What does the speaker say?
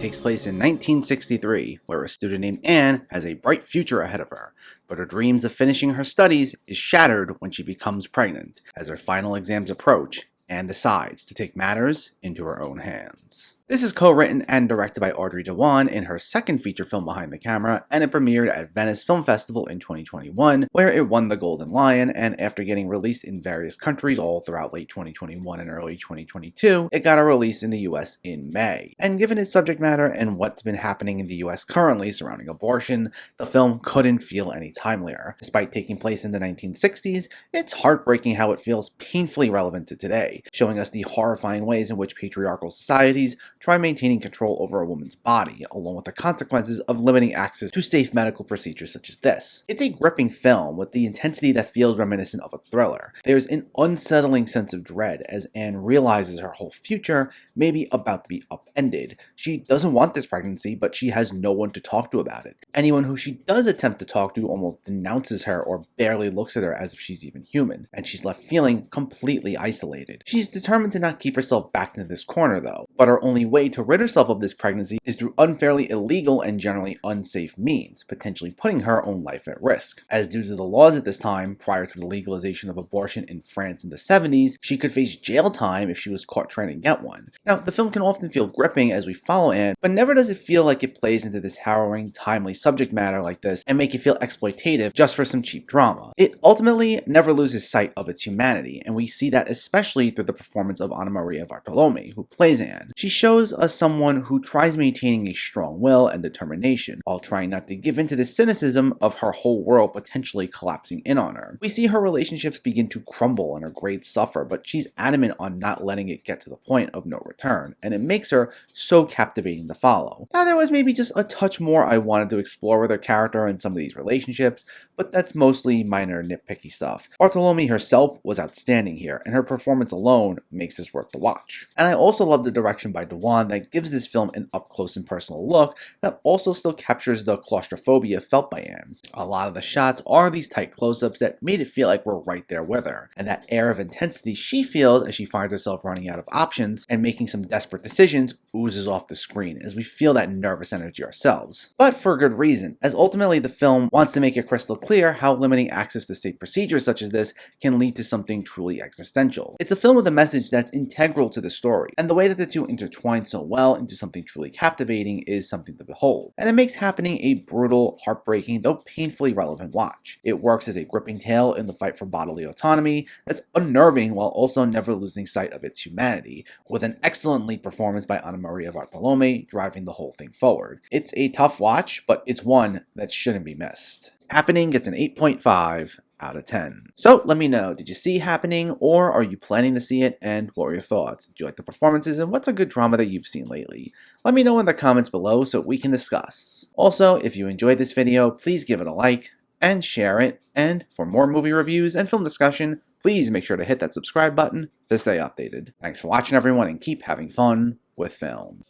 takes place in 1963, where a student named Anne has a bright future ahead of her, but her dreams of finishing her studies is shattered when she becomes pregnant. As her final exams approach, Anne decides to take matters into her own hands. This is co-written and directed by Audrey Diwan in her second feature film behind the camera, and it premiered at Venice Film Festival in 2021, where it won the Golden Lion, and after getting released in various countries all throughout late 2021 and early 2022, it got a release in the US in May. And given its subject matter and what's been happening in the US currently surrounding abortion, the film couldn't feel any timelier. Despite taking place in the 1960s, it's heartbreaking how it feels painfully relevant to today, showing us the horrifying ways in which patriarchal societies try maintaining control over a woman's body, along with the consequences of limiting access to safe medical procedures such as this. It's a gripping film with the intensity that feels reminiscent of a thriller. There's an unsettling sense of dread as Anne realizes her whole future may be about to be upended. She doesn't want this pregnancy, but she has no one to talk to about it. Anyone who she does attempt to talk to almost denounces her or barely looks at her as if she's even human, and she's left feeling completely isolated. She's determined to not keep herself backed into this corner though, but her only way to rid herself of this pregnancy is through unfairly illegal and generally unsafe means, potentially putting her own life at risk. As due to the laws at this time, prior to the legalization of abortion in France in the 70s, she could face jail time if she was caught trying to get one. Now, the film can often feel gripping as we follow Anne, but never does it feel like it plays into this harrowing, timely subject matter like this and make it feel exploitative just for some cheap drama. It ultimately never loses sight of its humanity, and we see that especially through the performance of Anna Maria Bartolome, who plays Anne. She shows us someone who tries maintaining a strong will and determination, while trying not to give in to the cynicism of her whole world potentially collapsing in on her. We see her relationships begin to crumble and her grades suffer, but she's adamant on not letting it get to the point of no return, and it makes her so captivating to follow. Now, there was maybe just a touch more I wanted to explore with her character and some of these relationships, but that's mostly minor nitpicky stuff. Bartolome herself was outstanding here, and her performance alone makes this worth the watch. And I also love the direction by Diwan that gives this film an up-close and personal look that also still captures the claustrophobia felt by Anne. A lot of the shots are these tight close-ups that made it feel like we're right there with her, and that air of intensity she feels as she finds herself running out of options and making some desperate decisions oozes off the screen as we feel that nervous energy ourselves. But for a good reason, as ultimately the film wants to make it crystal clear how limiting access to safe procedures such as this can lead to something truly existential. It's a film with a message that's integral to the story, and the way that the two intertwine so well into something truly captivating is something to behold. And it makes Happening a brutal, heartbreaking, though painfully relevant watch. It works as a gripping tale in the fight for bodily autonomy that's unnerving while also never losing sight of its humanity, with an excellent lead performance by Anna Maria Bartolome driving the whole thing forward. It's a tough watch, but it's one that shouldn't be missed. Happening gets an 8.5 out of 10. So let me know, did you see Happening, or are you planning to see it, and what were your thoughts? Did you like the performances, and what's a good drama that you've seen lately? Let me know in the comments below so we can discuss. Also, if you enjoyed this video, please give it a like and share it, and for more movie reviews and film discussion, please make sure to hit that subscribe button to stay updated. Thanks for watching everyone, and keep having fun with film.